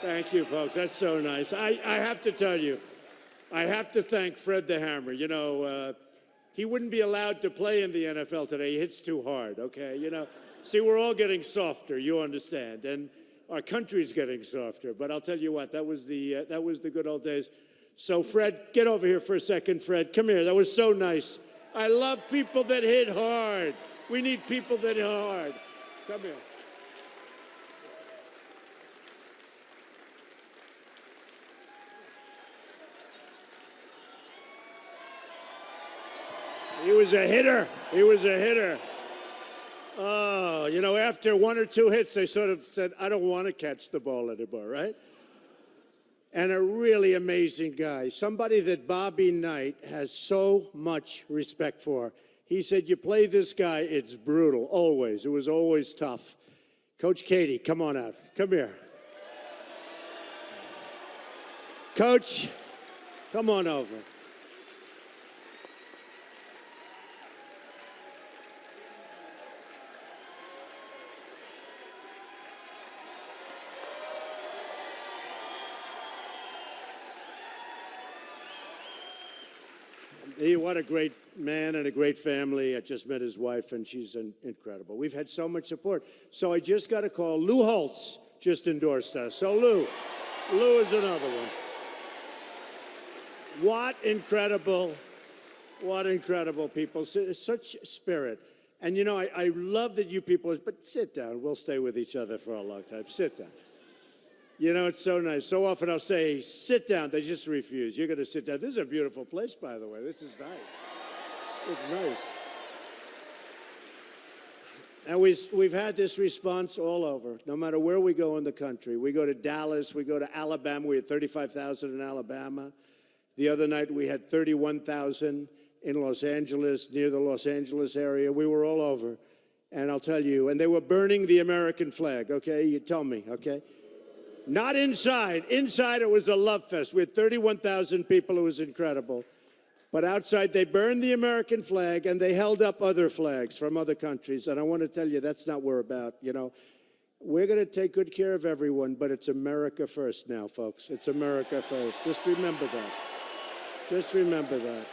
Thank you, folks. That's so nice. I have to tell you, I have to thank Fred the Hammer. You know, he wouldn't be allowed to play in the NFL today. He hits too hard, okay? You know, see, we're all getting softer, you understand, and our country's getting softer. But I'll tell you what, that was the good old days. So, Fred, get over here for a second, Fred. Come here. That was so nice. I love people that hit hard. We need people that hit hard. Come here. He was a hitter. He was a hitter. Oh, you know, after one or two hits, they sort of said, I don't want to catch the ball anymore, right? And a really amazing guy, somebody that Bobby Knight has so much respect for. He said, you play this guy, it's brutal, always. It was always tough. Coach Katie, come on out. Come here. Coach, come on over. What a great man and a great family. I just met his wife, and she's incredible. We've had so much support. So I just got a call. Lou Holtz just endorsed us. So Lou is another one. What incredible people. Such spirit. And, you know, I love that you people, but sit down. We'll stay with each other for a long time. Sit down. You know, it's so nice. So often I'll say, sit down. They just refuse. You're going to sit down. This is a beautiful place, by the way. This is nice. It's nice. And we've had this response all over, no matter where we go in the country. We go to Dallas. We go to Alabama. We had 35,000 in Alabama. The other night we had 31,000 in Los Angeles, near the Los Angeles area. We were all over. And I'll tell you, and they were burning the American flag, okay? You tell me, okay? Not inside. Inside, it was a love fest. We had 31,000 people. It was incredible. But outside, they burned the American flag, and they held up other flags from other countries. And I want to tell you, that's not what we're about. You know, we're going to take good care of everyone, but it's America first now, folks. It's America first. Just remember that. Just remember that.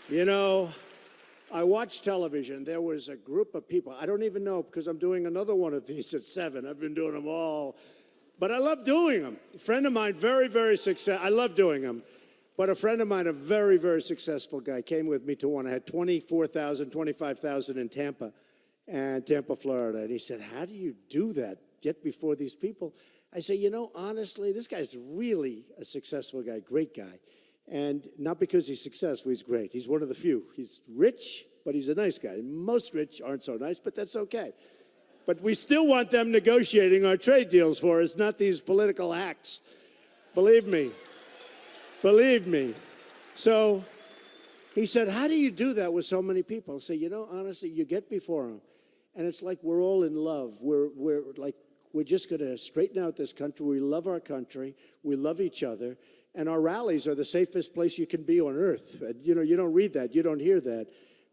You know, I watched television. There was a group of people. I don't even know, because I'm doing another one of these at 7. I've been doing them all. But I love doing them. A friend of mine, very, very successful. I love doing them. But a friend of mine, a very, very successful guy, came with me to one. I had 24,000, 25,000 in Tampa, Florida. And he said, how do you do that? Get before these people? I say, you know, honestly, this guy's really a successful guy, great guy. And not because he's successful, he's great. He's one of the few. He's rich, but he's a nice guy. Most rich aren't so nice, but that's okay. But we still want them negotiating our trade deals for us, not these political hacks. Believe me. Believe me. So he said, how do you do that with so many people? I say, you know, honestly, you get before them. And it's like we're all in love. We're just going to straighten out this country. We love our country. We love each other. And our rallies are the safest place you can be on earth. You know, you don't read that, you don't hear that.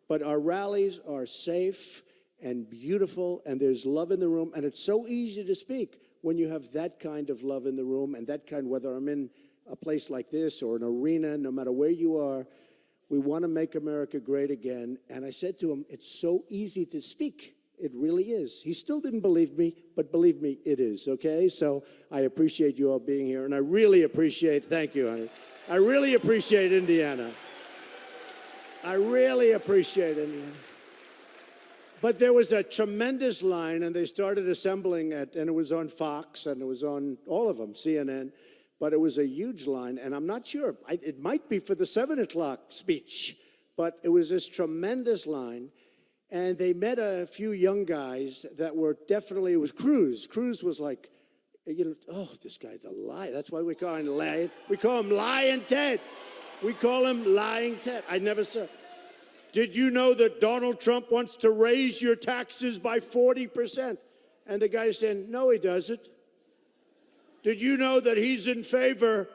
But our rallies are safe and beautiful, and there's love in the room. And it's so easy to speak when you have that kind of love in the room, and that kind, whether I'm in a place like this or an arena, no matter where you are, we want to make America great again. And I said to him, it's so easy to speak. It really is. He still didn't believe me, but believe me, it is, okay? So I appreciate you all being here, and I really appreciate, thank you, honey. I really appreciate Indiana. I really appreciate Indiana. But there was a tremendous line, and they started assembling it, and it was on Fox, and it was on all of them, CNN, but it was a huge line, and I'm not sure. It might be for the 7 o'clock speech, but it was this tremendous line. And they met a few young guys that were definitely, it was Cruz. Cruz was like, you know, oh, this guy, the lion. That's why we call him Lion. We call him Lion Ted. We call him Lying Ted. I never said. Did you know that Donald Trump wants to raise your taxes by 40%? And the guy said, no, he doesn't. Did you know that he's in favor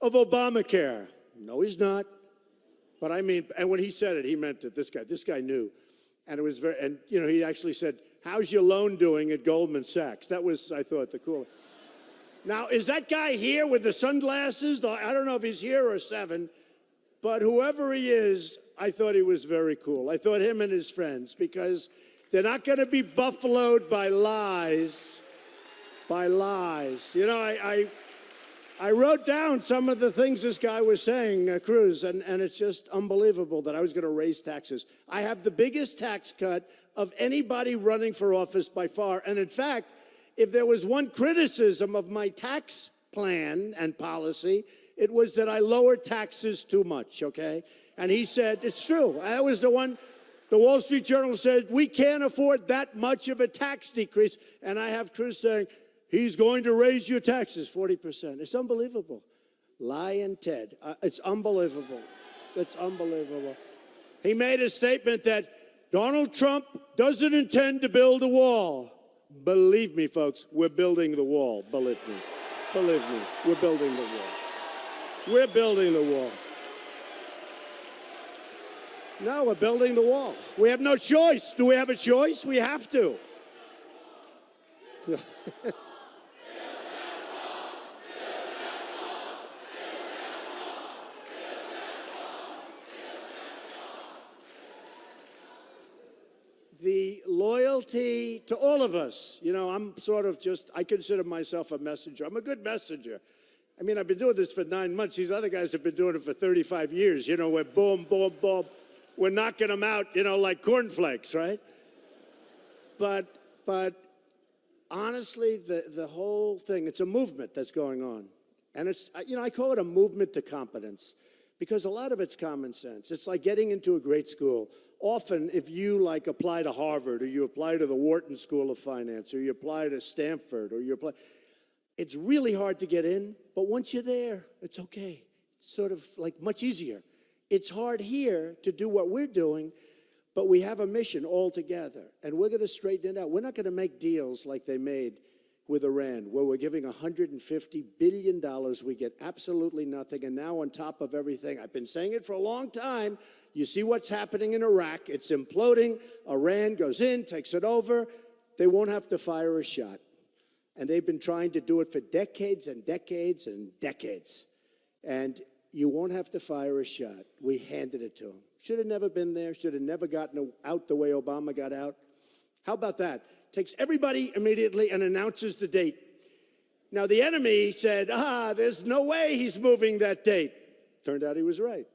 of Obamacare? No, he's not. But I mean, and when he said it, he meant it. This guy knew. And it was very, and you know, he actually said, how's your loan doing at Goldman Sachs? That was, I thought, the coolest. Now, is that guy here with the sunglasses? I don't know if he's here or 7, but whoever he is, I thought he was very cool. I thought him and his friends, because they're not going to be buffaloed by lies. By lies. You know, I wrote down some of the things this guy was saying, Cruz, and it's just unbelievable that I was going to raise taxes. I have the biggest tax cut of anybody running for office by far. And in fact, if there was one criticism of my tax plan and policy, it was that I lowered taxes too much, okay? And he said, it's true. That was the one. The Wall Street Journal said, we can't afford that much of a tax decrease. And I have Cruz saying, he's going to raise your taxes 40%. It's unbelievable. Lion Ted. It's unbelievable. It's unbelievable. He made a statement that Donald Trump doesn't intend to build a wall. Believe me, folks, we're building the wall. Believe me. Believe me. We're building the wall. We're building the wall. No, we're building the wall. We have no choice. Do we have a choice? We have to. The loyalty to all of us. You know, I'm sort of I consider myself a messenger. I'm a good messenger. I mean, I've been doing this for 9 months. These other guys have been doing it for 35 years. You know, we're boom, boom, boom. We're knocking them out, you know, like cornflakes, right? But honestly, the whole thing, it's a movement that's going on. And it's, you know, I call it a movement to competence, because a lot of it's common sense. It's like getting into a great school. Often, if you like apply to Harvard, or you apply to the Wharton School of Finance, or you apply to Stanford, or you apply, it's really hard to get in, but once you're there, it's okay. It's sort of like much easier. It's hard here to do what we're doing, but we have a mission all together, and we're going to straighten it out. We're not going to make deals like they made with Iran, where we're giving $150 billion. We get absolutely nothing, and now on top of everything, I've been saying it for a long time, you see what's happening in Iraq. It's imploding. Iran goes in, takes it over. They won't have to fire a shot. And they've been trying to do it for decades and decades and decades. And you won't have to fire a shot. We handed it to them. Should have never been there. Should have never gotten out the way Obama got out. How about that? Takes everybody immediately and announces the date. Now, the enemy said, there's no way he's moving that date. Turned out he was right.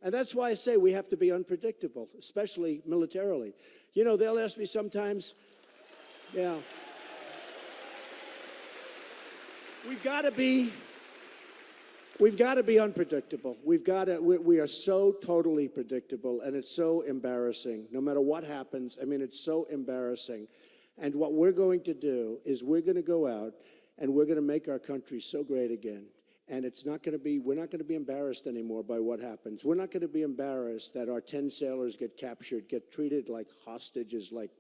And that's why I say we have to be unpredictable, especially militarily. You know, they'll ask me sometimes, yeah. We've got to be unpredictable. We are so totally predictable, and it's so embarrassing. No matter what happens, I mean, it's so embarrassing. And what we're going to do is we're going to go out and we're going to make our country so great again. And we're not going to be embarrassed anymore by what happens. We're not going to be embarrassed that our 10 sailors get captured, get treated like hostages, like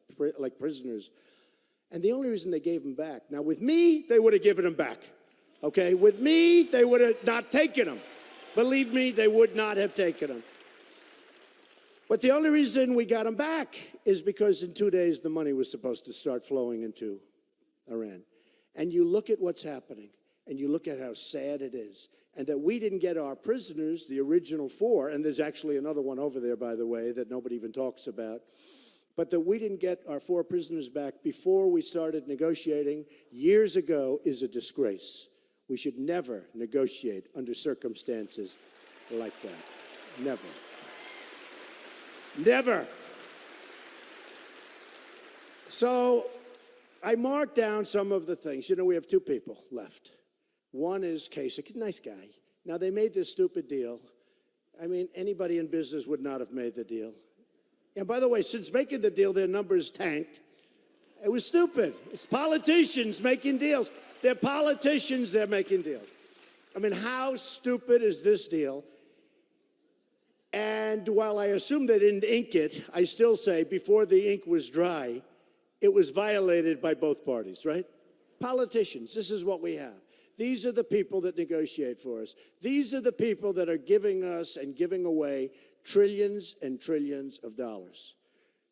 prisoners. And the only reason they gave them back. Now, with me, they would have given them back. Okay? With me, they would have not taken them. Believe me, they would not have taken them. But the only reason we got them back is because in 2 days, the money was supposed to start flowing into Iran. And you look at what's happening, and you look at how sad it is, and that we didn't get our prisoners, the original 4, and there's actually another one over there, by the way, that nobody even talks about, but that we didn't get our 4 prisoners back before we started negotiating years ago is a disgrace. We should never negotiate under circumstances like that. Never. Never. So I marked down some of the things. You know, we have 2 people left. One is Kasich, nice guy. Now, they made this stupid deal. I mean, anybody in business would not have made the deal. And by the way, since making the deal, their numbers tanked. It was stupid. It's politicians making deals. They're politicians, they're making deals. I mean, how stupid is this deal? And while I assume they didn't ink it, I still say before the ink was dry, it was violated by both parties, right? Politicians, this is what we have. These are the people that negotiate for us. These are the people that are giving us and giving away trillions and trillions of dollars.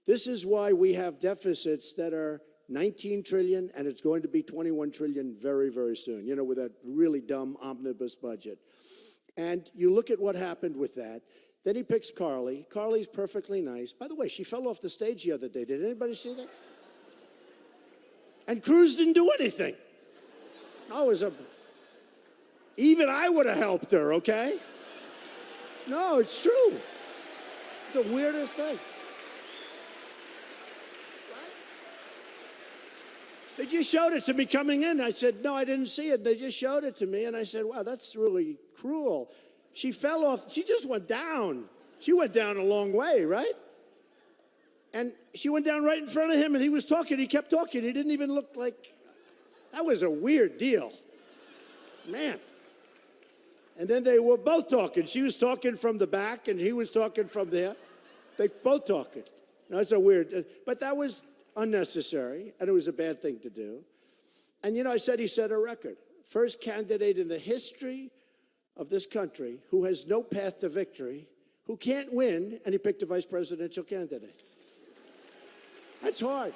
This is why we have deficits that are 19 trillion, and it's going to be 21 trillion very, very soon, you know, with that really dumb omnibus budget. And you look at what happened with that. Then he picks Carly. Carly's perfectly nice. By the way, she fell off the stage the other day. Did anybody see that? And Cruz didn't do anything. Even I would have helped her, okay? No, it's true. It's the weirdest thing. They just showed it to me coming in. I said, no, I didn't see it. They just showed it to me. And I said, wow, that's really cruel. She fell off. She just went down. She went down a long way, right? And she went down right in front of him, and he was talking. He kept talking. He didn't even look like... That was a weird deal. Man. And then they were both talking. She was talking from the back, and he was talking from there. They both talking. Now, it's a weird... But that was unnecessary, and it was a bad thing to do. And, you know, I said he set a record. First candidate in the history of this country who has no path to victory, who can't win, and he picked a vice presidential candidate. That's hard.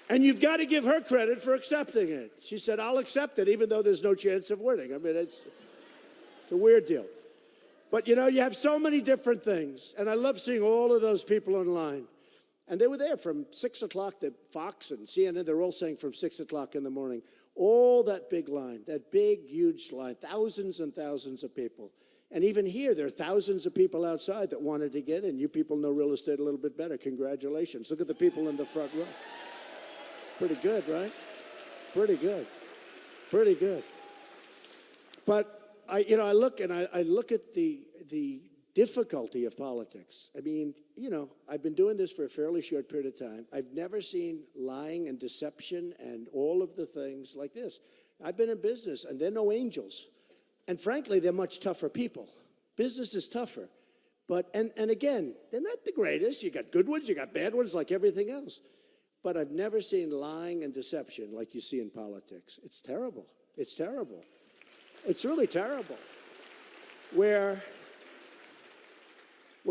And you've got to give her credit for accepting it. She said, I'll accept it, even though there's no chance of winning. I mean, it's a weird deal. But, you know, you have so many different things, and I love seeing all of those people online. And they were there from 6 o'clock, the Fox and CNN, they're all saying from 6 o'clock in the morning. All that big line, that big, huge line, thousands and thousands of people. And even here, there are thousands of people outside that wanted to get in. You people know real estate a little bit better. Congratulations. Look at the people in the front row. Pretty good, right? Pretty good. Pretty good. But, I look at the difficulty of politics. I mean, you know, I've been doing this for a fairly short period of time. I've never seen lying and deception and all of the things like this. I've been in business, and they're no angels. And frankly, they're much tougher people. Business is tougher. But, and again, they're not the greatest. You got good ones, you got bad ones, like everything else. But I've never seen lying and deception like you see in politics. It's terrible. It's terrible. It's really terrible. Where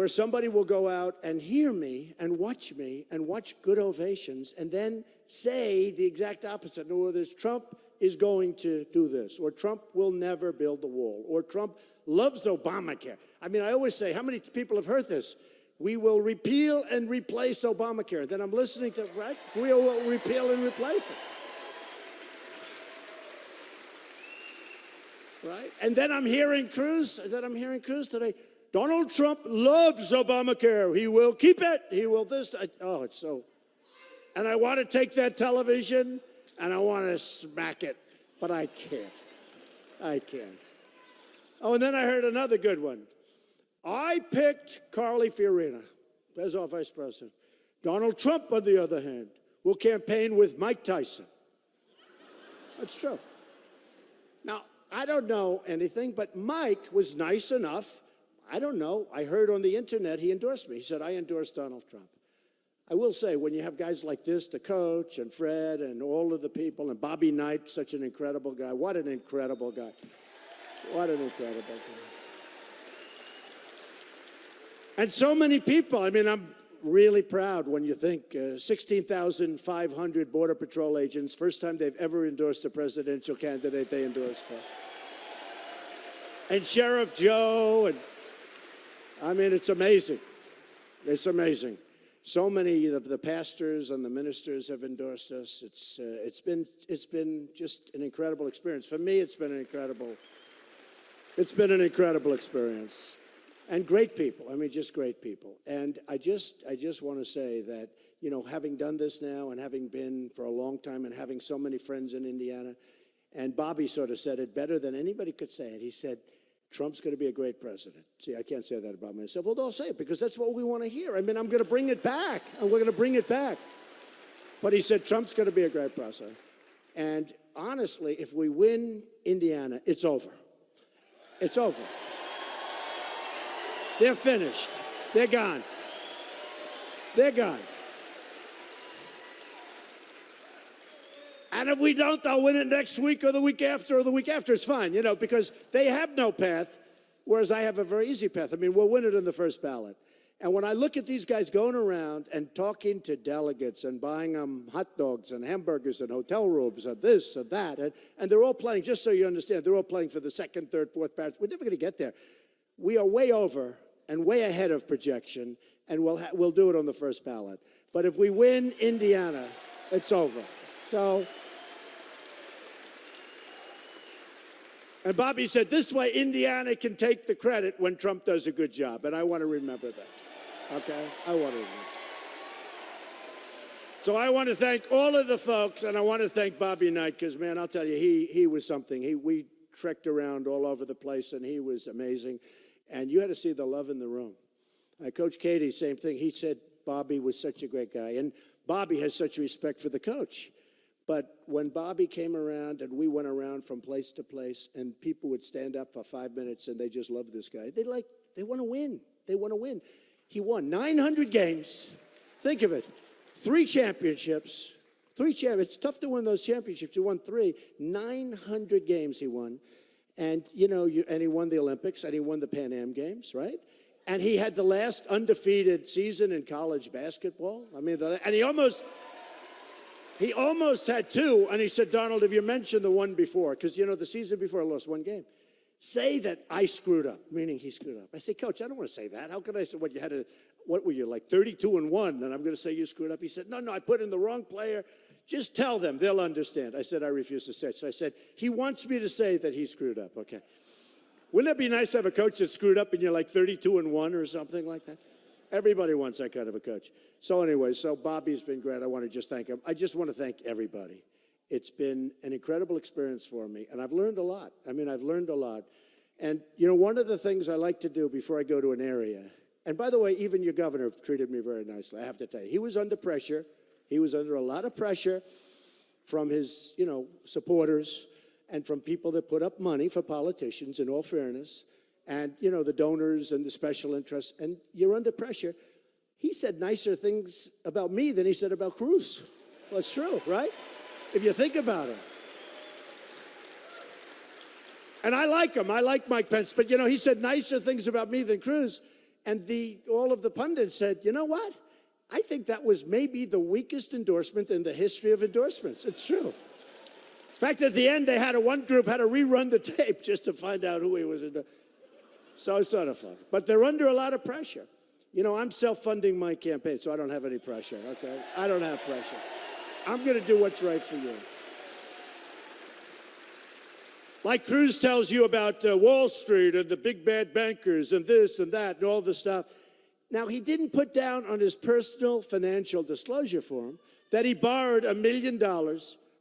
somebody will go out and hear me and watch good ovations, and then say the exact opposite. In other words, Trump is going to do this, or Trump will never build the wall, or Trump loves Obamacare. I mean, I always say, how many people have heard this? We will repeal and replace Obamacare. Then I'm listening to, right? We will repeal and replace it. Right? And then I'm hearing Cruz today. Donald Trump loves Obamacare. He will keep it. He will this. It's so. And I want to take that television and I want to smack it, but I can't. I can't. Oh, and then I heard another good one. I picked Carly Fiorina as our vice president. Donald Trump, on the other hand, will campaign with Mike Tyson. That's true. Now, I don't know anything, but Mike was nice enough. I don't know. I heard on the internet he endorsed me. He said, I endorse Donald Trump. I will say, when you have guys like this, the coach and Fred and all of the people, and Bobby Knight, such an incredible guy. What an incredible guy. What an incredible guy. And so many people. I mean, I'm really proud when you think 16,500 Border Patrol agents, first time they've ever endorsed a presidential candidate they endorsed for. And Sheriff Joe, and I mean, it's amazing. It's amazing. So many of the pastors and the ministers have endorsed us. It's been just an incredible experience. For me, it's been an incredible experience. And great people. I mean, just great people. And I just want to say that, you know, having done this now and having been for a long time and having so many friends in Indiana, and Bobby sort of said it better than anybody could say it. He said, Trump's going to be a great president. See, I can't say that about myself. Well, they'll say it because that's what we want to hear. I mean, I'm going to bring it back, and we're going to bring it back. But he said, Trump's going to be a great president. And honestly, if we win Indiana, it's over. It's over. They're finished. They're gone. They're gone. And if we don't, they'll win it next week or the week after or the week after. It's fine, you know, because they have no path, whereas I have a very easy path. I mean, we'll win it in the first ballot. And when I look at these guys going around and talking to delegates and buying them hot dogs and hamburgers and hotel rooms and this and that, and they're all playing, just so you understand, they're all playing for the second, third, fourth ballots. We're never going to get there. We are way over and way ahead of projection, and we'll do it on the first ballot. But if we win Indiana, it's over. So, and Bobby said, this way Indiana can take the credit when Trump does a good job, and I want to remember that. Okay, I want to. So I want to thank all of the folks, and I want to thank Bobby Knight, because, man, I'll tell you, he was something. We trekked around all over the place, and he was amazing. And you had to see the love in the room. Coach Katie, same thing. He said Bobby was such a great guy, and Bobby has such respect for the coach. But when Bobby came around, and we went around from place to place, and people would stand up for 5 minutes, and they just loved this guy. They want to win. They want to win. He won 900 games. Think of it. 3 championships. It's tough to win those championships. He won 3. 900 games he won. And, and he won the Olympics, and he won the Pan Am Games, right? And he had the last undefeated season in college basketball. I mean, and he almost had 2. And he said, Donald, if you mentioned the one before, because, the season before I lost 1 game. Say that I screwed up, meaning he screwed up. I say, Coach, I don't want to say that. How could I say, what were you, like 32-1, and I'm going to say you screwed up? He said, no, I put in the wrong player. Just tell them, they'll understand. I said, I refuse to say it. So I said, he wants me to say that he screwed up, okay. Wouldn't it be nice to have a coach that screwed up and you're like 32-1 or something like that? Everybody wants that kind of a coach. So anyway, Bobby's been great. I want to just thank him. I just want to thank everybody. It's been an incredible experience for me, and I've learned a lot. I've learned a lot. And, one of the things I like to do before I go to an area, and by the way, even your governor treated me very nicely, I have to tell you. He was under pressure. He was under a lot of pressure from his, supporters and from people that put up money for politicians, in all fairness, and, the donors and the special interests, and you're under pressure. He said nicer things about me than he said about Cruz. Well, it's true, right? If you think about it. And I like him. I like Mike Pence. But, he said nicer things about me than Cruz. And all of the pundits said, you know what? I think that was maybe the weakest endorsement in the history of endorsements. It's true. In fact, at the end, one group had to rerun the tape just to find out who he was endorsing. So it's sort of fun. But they're under a lot of pressure. I'm self-funding my campaign, so I don't have any pressure, okay? I don't have pressure. I'm going to do what's right for you. Like Cruz tells you about Wall Street and the big bad bankers and this and that and all the stuff. Now, he didn't put down on his personal financial disclosure form that he borrowed $1 million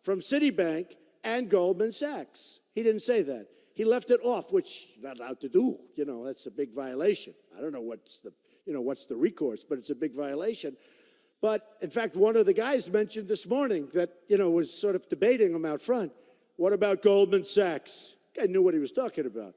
from Citibank and Goldman Sachs. He didn't say that. He left it off, which you're not allowed to do. That's a big violation. I don't know what's the recourse, but it's a big violation. But, in fact, one of the guys mentioned this morning that, was sort of debating him out front. What about Goldman Sachs? Guy knew what he was talking about.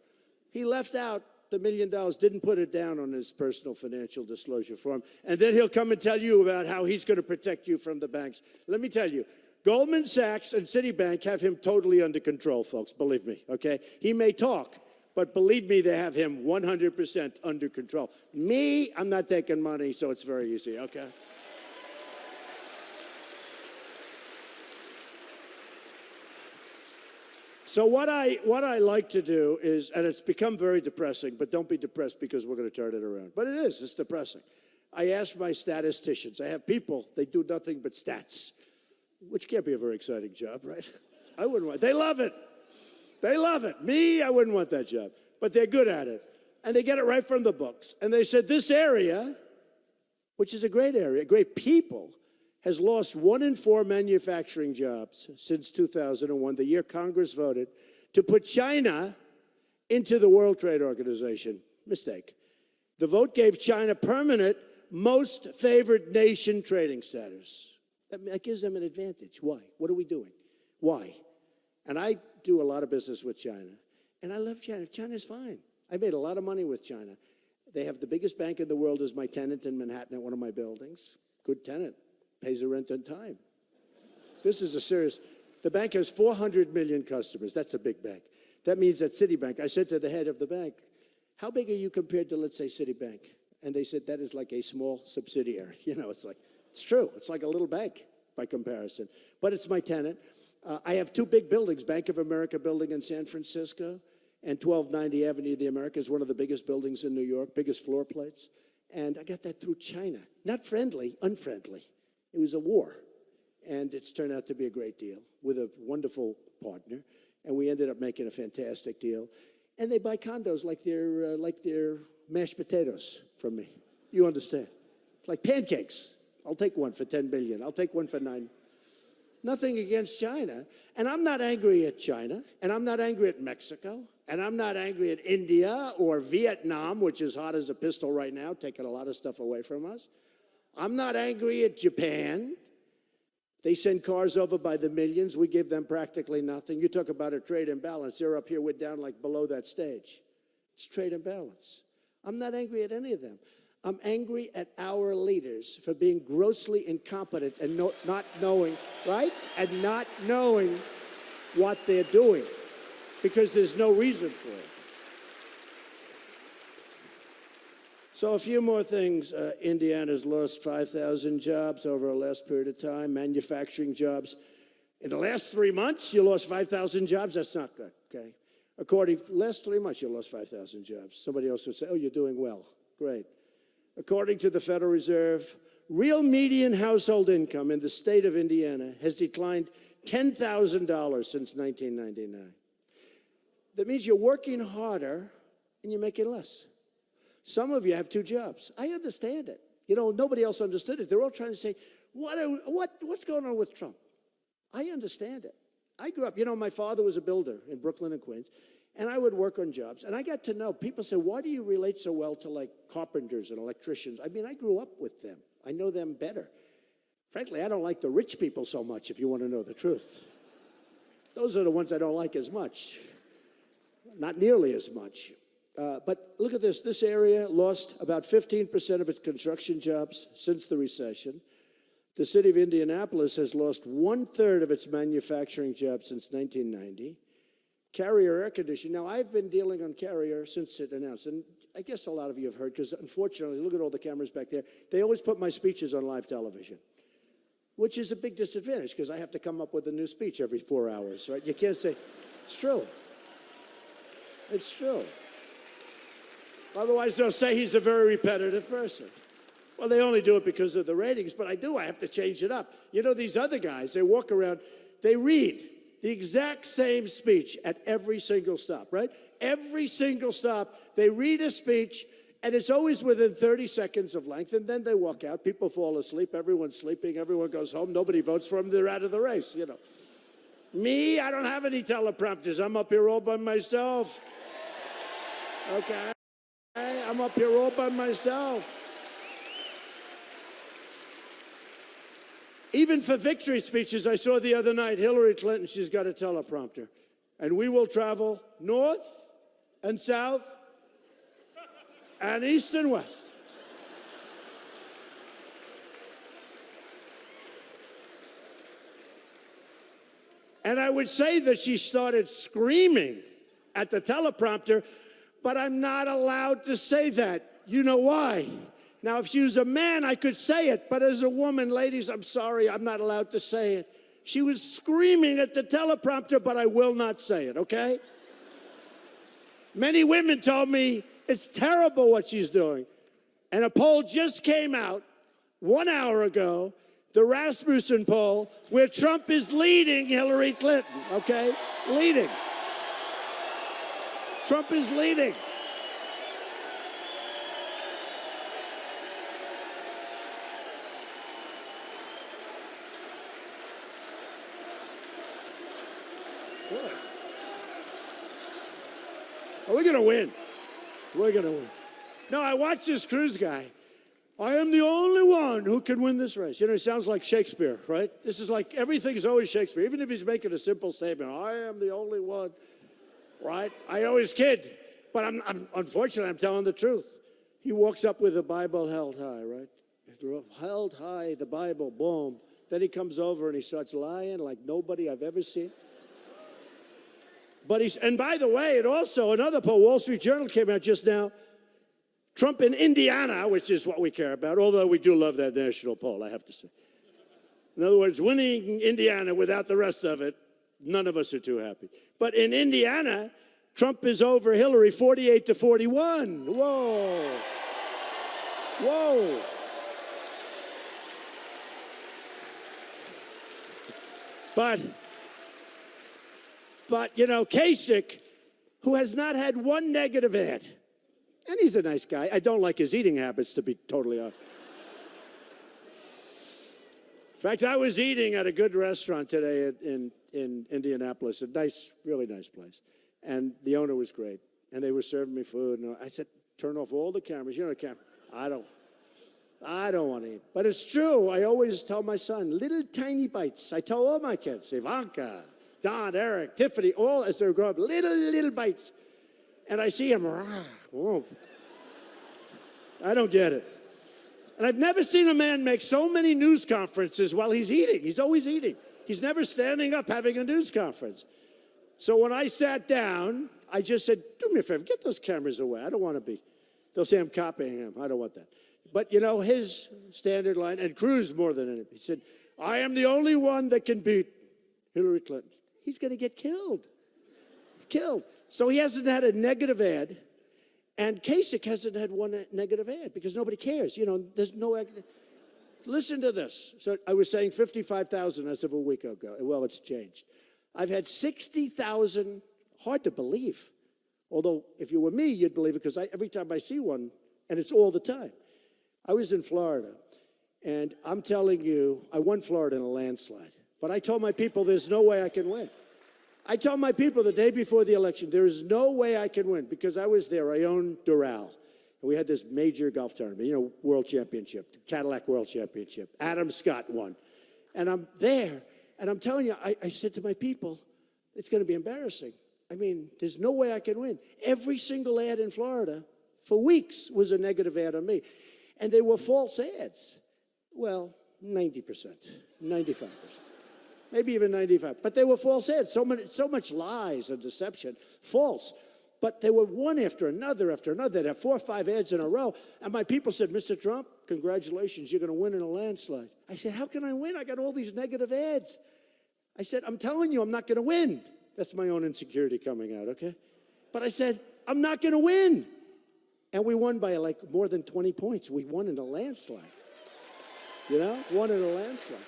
He left out the $1 million, didn't put it down on his personal financial disclosure form, and then he'll come and tell you about how he's going to protect you from the banks. Let me tell you, Goldman Sachs and Citibank have him totally under control, folks, believe me, okay? He may talk, but believe me, they have him 100% under control. Me, I'm not taking money, so it's very easy, okay? So what I like to do is, and it's become very depressing, but don't be depressed because we're going to turn it around. But it's depressing. I ask my statisticians. I have people, they do nothing but stats, which can't be a very exciting job, right? I wouldn't want, they love it. They love it. Me, I wouldn't want that job, but they're good at it. And they get it right from the books. And they said this area, which is a great area, great people, has lost 1 in 4 manufacturing jobs since 2001, the year Congress voted to put China into the World Trade Organization. Mistake. The vote gave China permanent most favored nation trading status. That gives them an advantage. Why? What are we doing? Why? And I do a lot of business with China, and I love China. China's fine. I made a lot of money with China. They have the biggest bank in the world as my tenant in Manhattan at one of my buildings. Good tenant. Pays the rent on time. This is a serious, the bank has 400 million customers. That's a big bank. That means that Citibank, I said to the head of the bank, how big are you compared to, let's say, Citibank? And they said, that is like a small subsidiary. You know, it's true. It's like a little bank by comparison. But it's my tenant. I have two big buildings, Bank of America building in San Francisco and 1290 Avenue of the Americas, one of the biggest buildings in New York, biggest floor plates. And I got that through China. Not friendly, unfriendly. It was a war. And it's turned out to be a great deal with a wonderful partner. And we ended up making a fantastic deal. And they buy condos like they're mashed potatoes from me. You understand? It's like pancakes. I'll take one for 10 billion. I'll take one for 9. Nothing against China. And I'm not angry at China. And I'm not angry at Mexico. And I'm not angry at India or Vietnam, which is hot as a pistol right now, taking a lot of stuff away from us. I'm not angry at Japan. They send cars over by the millions. We give them practically nothing. You talk about a trade imbalance. They're up here, we're down like below that stage. It's trade imbalance. I'm not angry at any of them. I'm angry at our leaders for being grossly incompetent and not knowing, right? And not knowing what they're doing because there's no reason for it. So a few more things. Indiana's lost 5,000 jobs over the last period of time, manufacturing jobs. In the last 3 months, you lost 5,000 jobs. That's not good, okay? Last 3 months, you lost 5,000 jobs. Somebody else would say, oh, you're doing well. Great. According to the Federal Reserve, real median household income in the state of Indiana has declined $10,000 since 1999. That means you're working harder and you're making less. Some of you have 2 jobs. I understand it. You know, nobody else understood it. They're all trying to say, what's going on with Trump? I understand it. I grew up, you know, my father was a builder in Brooklyn and Queens, and I would work on jobs. And I got to know, people say, why do you relate so well to like carpenters and electricians? I mean, I grew up with them. I know them better. Frankly, I don't like the rich people so much, if you want to know the truth. Those are the ones I don't like as much. Not nearly as much. But look at this. This area lost about 15% of its construction jobs since the recession. The city of Indianapolis has lost 1/3 of its manufacturing jobs since 1990. Carrier air conditioning. Now, I've been dealing on Carrier since it announced. And I guess a lot of you have heard, because unfortunately, look at all the cameras back there. They always put my speeches on live television, which is a big disadvantage because I have to come up with a new speech every 4 hours, right? You can't say, it's true. It's true. Otherwise, they'll say he's a very repetitive person. Well, they only do it because of the ratings, but I have to change it up. You know, these other guys, they walk around, they read the exact same speech at every single stop, right? Every single stop, they read a speech, and it's always within 30 seconds of length, and then they walk out. People fall asleep. Everyone's sleeping. Everyone goes home. Nobody votes for them. They're out of the race, you know. Me, I don't have any teleprompters. I'm up here all by myself. Okay? I'm up here all by myself. Even for victory speeches, I saw the other night, Hillary Clinton, she's got a teleprompter. And we will travel north and south and east and west. And I would say that she started screaming at the teleprompter, but I'm not allowed to say that. You know why? Now, if she was a man, I could say it, but as a woman, ladies, I'm sorry, I'm not allowed to say it. She was screaming at the teleprompter, but I will not say it, okay? Many women told me it's terrible what she's doing. And a poll just came out 1 hour ago, the Rasmussen poll, where Trump is leading Hillary Clinton, okay? Leading. Trump is leading. Good. Oh, we're going to win. We're going to win. No, I watched this Cruz guy. I am the only one who can win this race. You know, it sounds like Shakespeare, right? This is like, everything is always Shakespeare. Even if he's making a simple statement, I am the only one, right? I always kid, but unfortunately, I'm telling the truth. He walks up with the Bible held high, right? Held high, the Bible, boom. Then he comes over and he starts lying like nobody I've ever seen. But and by the way, it also, another poll, Wall Street Journal came out just now, Trump in Indiana, which is what we care about, although we do love that national poll, I have to say. In other words, winning Indiana without the rest of it, none of us are too happy. But in Indiana, Trump is over Hillary 48-41. Whoa. Whoa. But you know, Kasich, who has not had one negative ad, and he's a nice guy. I don't like his eating habits, to be totally honest. In fact, I was eating at a good restaurant today in Indianapolis, a nice, really nice place. And the owner was great. And they were serving me food. And I said, turn off all the cameras. You know the camera. I don't want to eat. But it's true. I always tell my son, little tiny bites. I tell all my kids, Ivanka, Don, Eric, Tiffany, all as they're growing up, little bites. And I see him, whoa. I don't get it. And I've never seen a man make so many news conferences while he's eating. He's always eating. He's never standing up having a news conference. So when I sat down, I just said, do me a favor, get those cameras away. I don't want to be. They'll say I'm copying him. I don't want that. But, you know, his standard line, and Cruz more than anything, he said, I am the only one that can beat Hillary Clinton. He's going to get killed. Killed. So he hasn't had a negative ad, and Kasich hasn't had one negative ad because nobody cares. You know, there's no... Listen to this. So I was saying 55,000 as of a week ago. Well, it's changed. I've had 60,000, hard to believe. Although, if you were me, you'd believe it because every time I see one, and it's all the time. I was in Florida, and I'm telling you, I won Florida in a landslide. But I told my people there's no way I can win. I told my people the day before the election, there is no way I can win because I was there. I owned Doral. And we had this major golf tournament, you know, World Championship, the Cadillac World Championship. Adam Scott won. And I'm there, and I'm telling you, I said to my people, it's going to be embarrassing. I mean, there's no way I can win. Every single ad in Florida for weeks was a negative ad on me. And they were false ads. Well, 90%, 95%, maybe even 95%. But they were false ads, so much lies and deception, false. But they were one after another. They'd have 4 or 5 ads in a row. And my people said, Mr. Trump, congratulations, you're going to win in a landslide. I said, how can I win? I got all these negative ads. I said, I'm telling you, I'm not going to win. That's my own insecurity coming out, okay? But I said, I'm not going to win. And we won by like more than 20 points. We won in a landslide. You know, won in a landslide.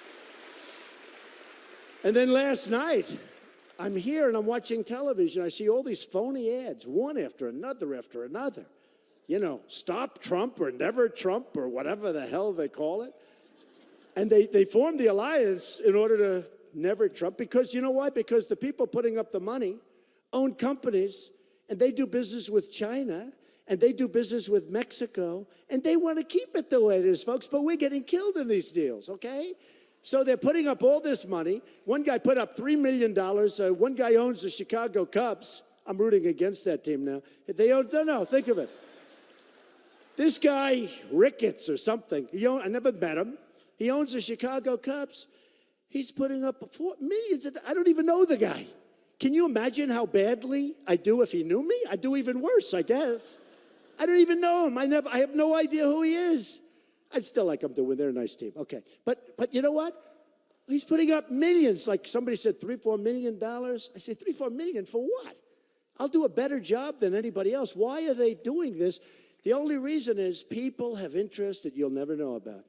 And then last night, I'm here and I'm watching television. I see all these phony ads, one after another after another. You know, stop Trump or never Trump or whatever the hell they call it. And they formed the alliance in order to never Trump because, you know why? Because the people putting up the money own companies and they do business with China and they do business with Mexico and they want to keep it the way it is, folks, but we're getting killed in these deals, okay? So they're putting up all this money. One guy put up $3 million. One guy owns the Chicago Cubs. I'm rooting against that team now. They own, no, think of it. This guy, Ricketts or something, I never met him. He owns the Chicago Cubs. He's putting up $4 million. I don't even know the guy. Can you imagine how badly I do if he knew me? I'd do even worse, I guess. I don't even know him. I have no idea who he is. I'd still like them to win. They're a nice team. Okay. But you know what? He's putting up millions. Like somebody said, $3-4 million. I say, $3-4 million for what? I'll do a better job than anybody else. Why are they doing this? The only reason is people have interests that you'll never know about.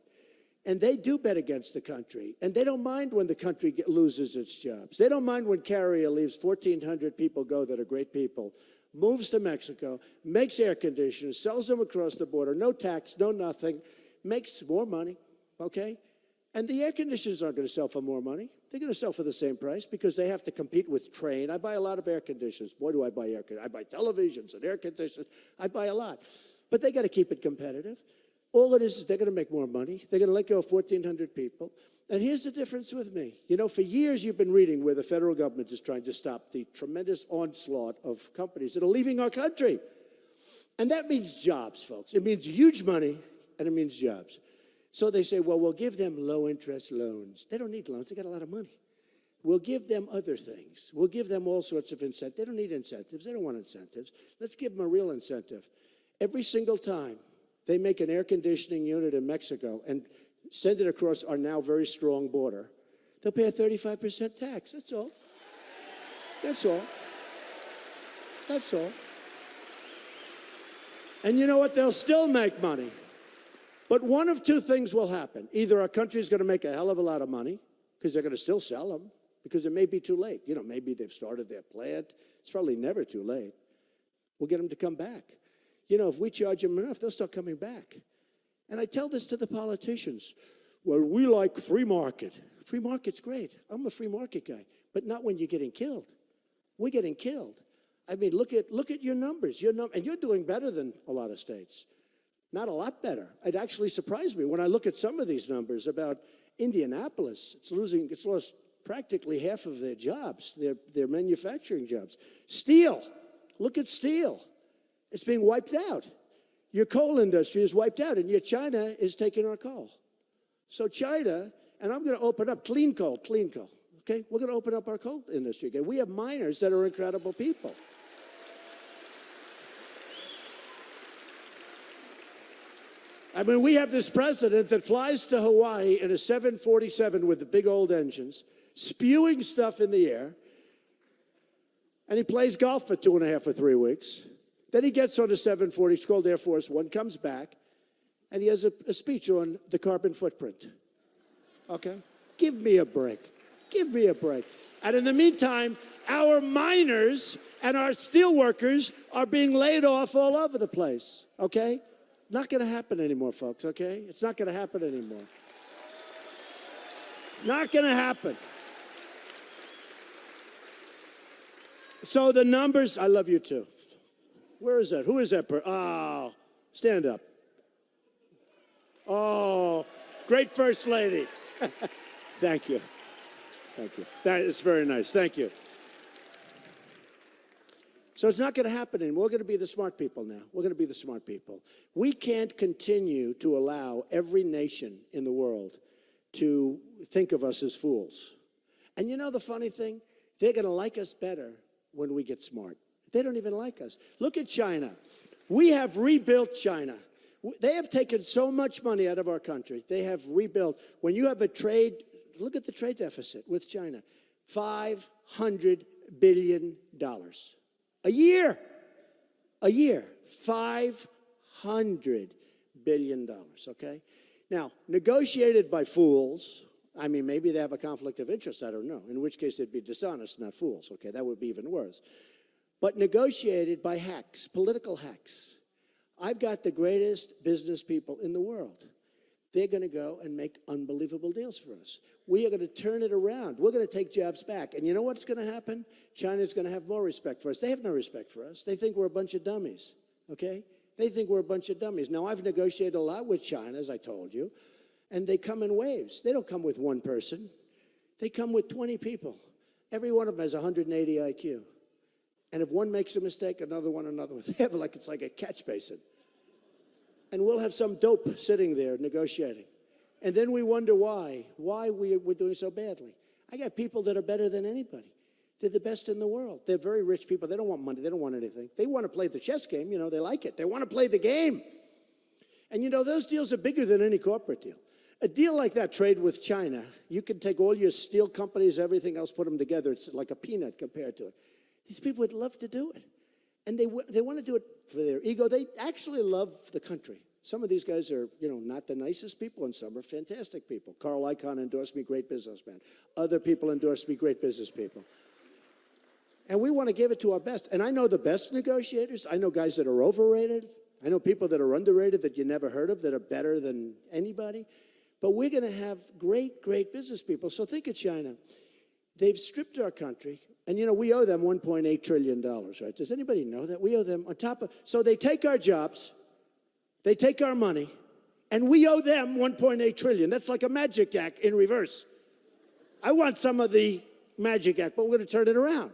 And they do bet against the country. And they don't mind when the country loses its jobs. They don't mind when Carrier leaves 1,400 people go that are great people, moves to Mexico, makes air conditioners, sells them across the border, no tax, no nothing, makes more money, okay? And the air conditioners aren't going to sell for more money. They're going to sell for the same price because they have to compete with Trane. I buy a lot of air conditioners. Boy, do I buy air conditioners. I buy televisions and air conditioners. I buy a lot. But they got to keep it competitive. All it is they're going to make more money. They're going to let go of 1,400 people. And here's the difference with me. You know, for years you've been reading where the federal government is trying to stop the tremendous onslaught of companies that are leaving our country. And that means jobs, folks. It means huge money, and it means jobs. So they say, well, we'll give them low-interest loans. They don't need loans. They got a lot of money. We'll give them other things. We'll give them all sorts of incentives. They don't need incentives. They don't want incentives. Let's give them a real incentive. Every single time they make an air conditioning unit in Mexico and send it across our now very strong border, they'll pay a 35% tax. That's all. That's all. That's all. And you know what? They'll still make money. But one of two things will happen. Either our country's going to make a hell of a lot of money because they're going to still sell them because it may be too late. You know, maybe they've started their plant. It's probably never too late. We'll get them to come back. You know, if we charge them enough, they'll start coming back. And I tell this to the politicians. Well, we like free market. Free market's great. I'm a free market guy. But not when you're getting killed. We're getting killed. I mean, look at your numbers. And you're doing better than a lot of states. Not a lot better. It actually surprised me when I look at some of these numbers about Indianapolis. It's lost practically half of their jobs, their manufacturing jobs. Steel. Look at steel. It's being wiped out. Your coal industry is wiped out, and yet China is taking our coal. So China, and I'm going to open up clean coal, okay? We're going to open up our coal industry again. We have miners that are incredible people. I mean, we have this president that flies to Hawaii in a 747 with the big old engines, spewing stuff in the air, and he plays golf for 2.5 or 3 weeks. Then he gets on a 740, it's called Air Force One, comes back, and he has a speech on the carbon footprint. Okay? Give me a break. Give me a break. And in the meantime, our miners and our steel workers are being laid off all over the place. Okay? Not going to happen anymore, folks, okay? It's not going to happen anymore. Not going to happen. So the numbers, I love you too. Where is that? Who is that? Oh, stand up. Oh, great First Lady. Thank you. Thank you. That is very nice. Thank you. So it's not going to happen anymore. We're going to be the smart people now. We're going to be the smart people. We can't continue to allow every nation in the world to think of us as fools. And you know the funny thing? They're going to like us better when we get smart. They don't even like us. Look at China. We have rebuilt China. They have taken so much money out of our country. They have rebuilt. When you have a trade, look at the trade deficit with China. $500 billion. A year. $500 billion, okay? Now, negotiated by fools, I mean, maybe they have a conflict of interest, I don't know, in which case they'd be dishonest, not fools, okay? That would be even worse. But negotiated by hacks, political hacks. I've got the greatest business people in the world. They're going to go and make unbelievable deals for us. We are going to turn it around. We're going to take jobs back. And you know what's going to happen? China's going to have more respect for us. They have no respect for us. They think we're a bunch of dummies, okay? They think we're a bunch of dummies. Now, I've negotiated a lot with China, as I told you, and they come in waves. They don't come with one person. They come with 20 people. Every one of them has 180 IQ. And if one makes a mistake, another one. They have it's like a catch basin. And we'll have some dope sitting there negotiating. And then we wonder why we're doing so badly. I got people that are better than anybody. They're the best in the world. They're very rich people. They don't want money. They don't want anything. They want to play the chess game. You know, they like it. They want to play the game. And, you know, those deals are bigger than any corporate deal. A deal like that, trade with China, you can take all your steel companies, everything else, put them together. It's like a peanut compared to it. These people would love to do it. And they want to do it for their ego. They actually love the country. Some of these guys are, you know, not the nicest people, and some are fantastic people. Carl Icahn endorsed me, great businessman. Other people endorsed me, great business people. And we want to give it to our best. And I know the best negotiators. I know guys that are overrated. I know people that are underrated that you never heard of that are better than anybody. But we're going to have great, great business people. So think of China. They've stripped our country. And, you know, we owe them $1.8 trillion, right? Does anybody know that? We owe them on top of... So they take our jobs, they take our money, and we owe them $1.8 trillion. That's like a magic act in reverse. I want some of the magic act, but we're going to turn it around.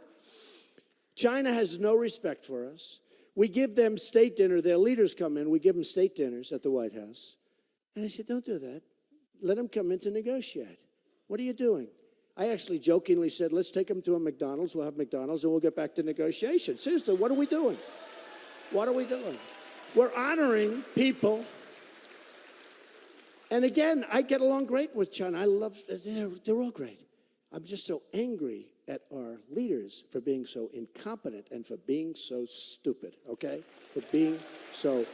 China has no respect for us. We give them state dinner. Their leaders come in. We give them state dinners at the White House. And I said, don't do that. Let them come in to negotiate. What are you doing? I actually jokingly said, let's take them to a McDonald's. We'll have McDonald's, and we'll get back to negotiation. Seriously, what are we doing? What are we doing? We're honoring people. And again, I get along great with China. I love, they're all great. I'm just so angry at our leaders for being so incompetent and for being so stupid, okay? For being so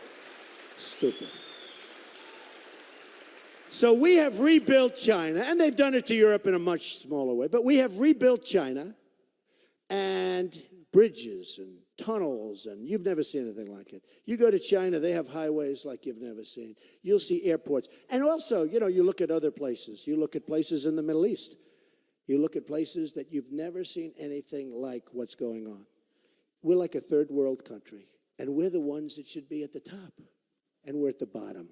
stupid. So we have rebuilt China, and they've done it to Europe in a much smaller way, but we have rebuilt China and bridges and tunnels, and you've never seen anything like it. You go to China, they have highways like you've never seen. You'll see airports. And also, you look at other places. You look at places in the Middle East. You look at places that you've never seen anything like what's going on. We're like a third world country, and we're the ones that should be at the top, and we're at the bottom.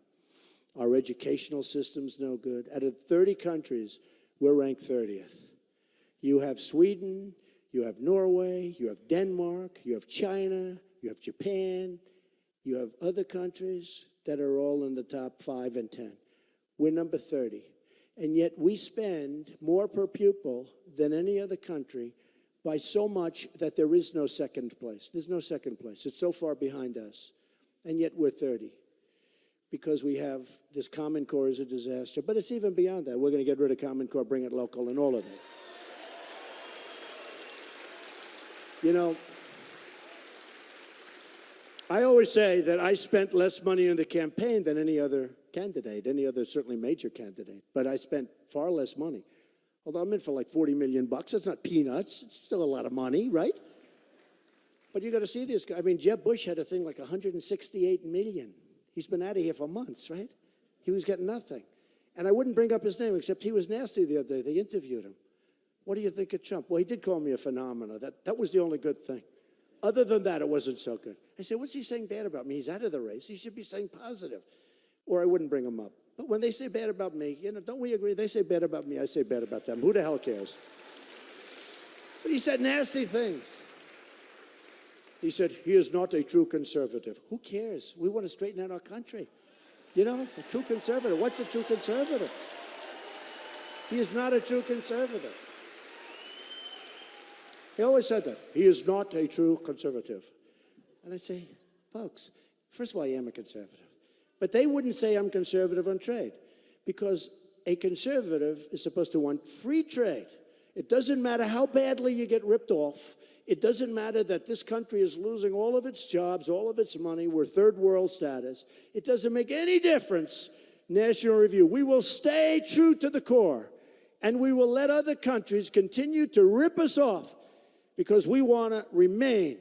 Our educational system's no good. Out of 30 countries, we're ranked 30th. You have Sweden, you have Norway, you have Denmark, you have China, you have Japan, you have other countries that are all in the top 5 and 10. We're number 30. And yet we spend more per pupil than any other country by so much that there is no second place. There's no second place. It's so far behind us. And yet we're 30. Because we have this Common Core is a disaster. But it's even beyond that. We're going to get rid of Common Core, bring it local, and all of that. I always say that I spent less money on the campaign than any other candidate, any other certainly major candidate. But I spent far less money. Although I'm in for like $40 million. It's not peanuts. It's still a lot of money, right? But you got to see this guy. I mean, Jeb Bush had a thing like $168 million. He's been out of here for months, right? He was getting nothing. And I wouldn't bring up his name, except he was nasty the other day. They interviewed him. What do you think of Trump? Well, he did call me a phenomenon. That was the only good thing. Other than that, it wasn't so good. I said, what's he saying bad about me? He's out of the race. He should be saying positive. Or I wouldn't bring him up. But when they say bad about me, don't we agree? They say bad about me, I say bad about them. Who the hell cares? But he said nasty things. He said, he is not a true conservative. Who cares? We want to straighten out our country. A true conservative. What's a true conservative? He is not a true conservative. He always said that. He is not a true conservative. And I say, folks, first of all, I am a conservative. But they wouldn't say I'm conservative on trade, because a conservative is supposed to want free trade. It doesn't matter how badly you get ripped off. It doesn't matter that this country is losing all of its jobs, all of its money. We're third world status. It doesn't make any difference. National Review. We will stay true to the core, and we will let other countries continue to rip us off, because we want to remain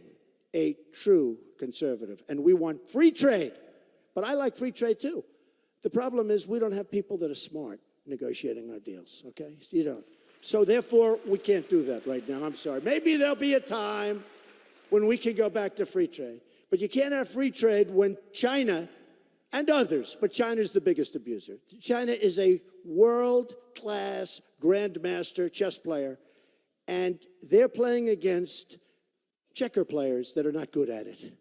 a true conservative, and we want free trade. But I like free trade too. The problem is we don't have people that are smart negotiating our deals, okay? You don't. So therefore, we can't do that right now. I'm sorry. Maybe there'll be a time when we can go back to free trade. But you can't have free trade when China and others, but China's the biggest abuser. China is a world-class grandmaster chess player, and they're playing against checker players that are not good at it.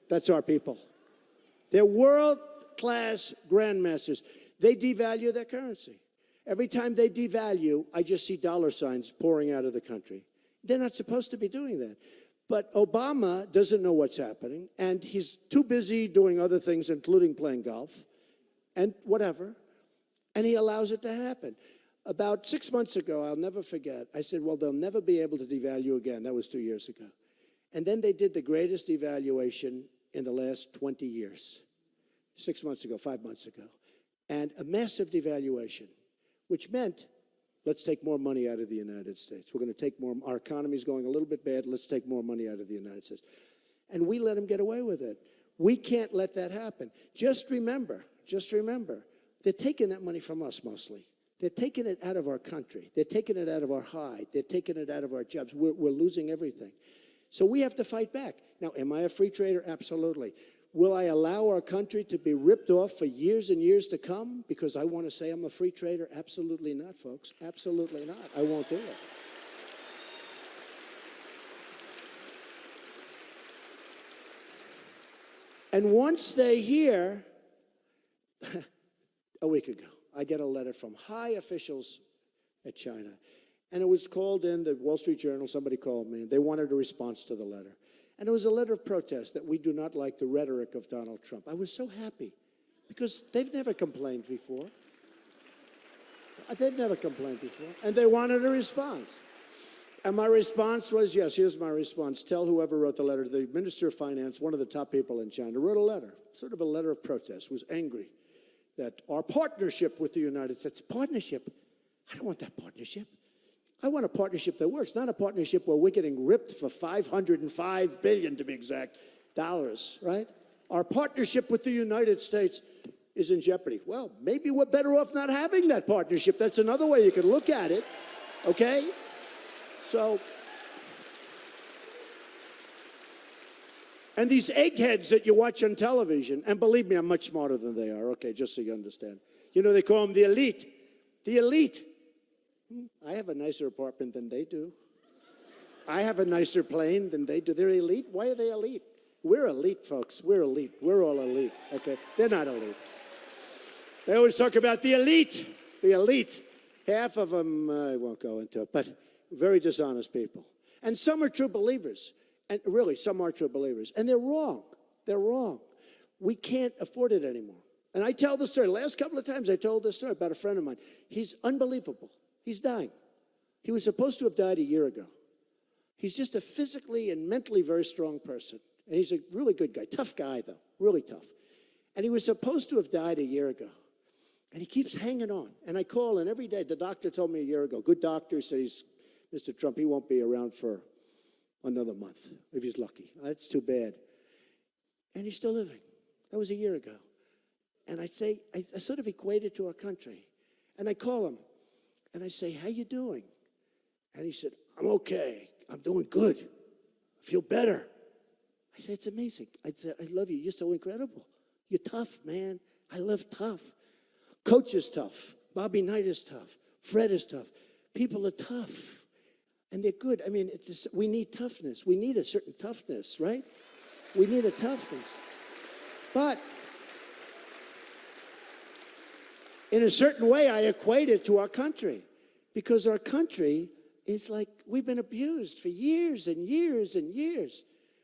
That's our people. They're world-class grandmasters. They devalue their currency. Every time they devalue, I just see dollar signs pouring out of the country. They're not supposed to be doing that. But Obama doesn't know what's happening, and he's too busy doing other things, including playing golf and whatever, and he allows it to happen. About 6 months ago, I'll never forget, I said, well, they'll never be able to devalue again. That was 2 years ago. And then they did the greatest devaluation in the last 20 years, 6 months ago, 5 months ago, and a massive devaluation, which meant, let's take more money out of the United States. We're going to take more, our economy's going a little bit bad, let's take more money out of the United States. And we let them get away with it. We can't let that happen. Just remember, they're taking that money from us mostly. They're taking it out of our country. They're taking it out of our hide. They're taking it out of our jobs. We're losing everything. So we have to fight back. Now, am I a free trader? Absolutely. Will I allow our country to be ripped off for years and years to come because I want to say I'm a free trader? Absolutely not, folks. Absolutely not. I won't do it. And once they hear, a week ago, I get a letter from high officials at China. And it was called in the Wall Street Journal. Somebody called me. They wanted a response to the letter. And it was a letter of protest that we do not like the rhetoric of Donald Trump. I was so happy because they've never complained before. They've never complained before. And they wanted a response. And my response was, yes, here's my response. Tell whoever wrote the letter, the Minister of Finance, one of the top people in China, wrote a letter, sort of a letter of protest, was angry that our partnership with the United States, partnership, I don't want that partnership. I want a partnership that works, not a partnership where we're getting ripped for $505 billion, to be exact, dollars, right? Our partnership with the United States is in jeopardy. Well, maybe we're better off not having that partnership. That's another way you could look at it, okay? So, and these eggheads that you watch on television, and believe me, I'm much smarter than they are, okay, just so you understand. You know, they call them the elite. The elite. I have a nicer apartment than they do. I have a nicer plane than they do. They're elite. Why are they elite? We're elite, folks. We're elite. We're all elite, okay? They're not elite. They always talk about the elite. The elite. Half of them, I won't go into it, but very dishonest people. And some are true believers. And really, some are true believers. And they're wrong. They're wrong. We can't afford it anymore. And I tell the story. Last couple of times I told this story about a friend of mine. He's unbelievable. He's dying. He was supposed to have died a year ago. He's just a physically and mentally very strong person. And he's a really good guy. Tough guy, though. Really tough. And he was supposed to have died a year ago. And he keeps hanging on. And I call, and every day, the doctor told me a year ago, good doctor, said Mr. Trump, he won't be around for another month, if he's lucky. That's too bad. And he's still living. That was a year ago. And I sort of equate it to our country. And I call him, and I say, how you doing? And he said, I'm okay. I'm doing good. I feel better. I said, it's amazing. I said, I love you. You're so incredible. You're tough, man. I love tough. Coach is tough. Bobby Knight is tough. Fred is tough. People are tough. And they're good. I mean, we need toughness. We need a certain toughness, right? We need a toughness. But in a certain way, I equate it to our country. Because our country is like, we've been abused for years and years and years.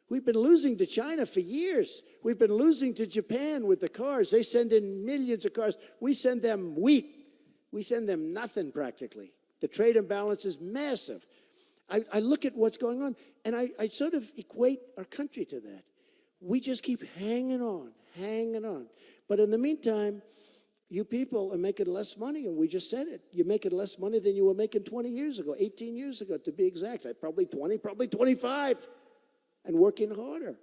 We've been losing to China for years. We've been losing to Japan with the cars. They send in millions of cars. We send them wheat. We send them nothing practically. The trade imbalance is massive. I look at what's going on, and I sort of equate our country to that. We just keep hanging on, hanging on. But in the meantime, you people are making less money, and we just said it. You're making less money than you were making 20 years ago, 18 years ago, to be exact. Probably 20, probably 25, and working harder.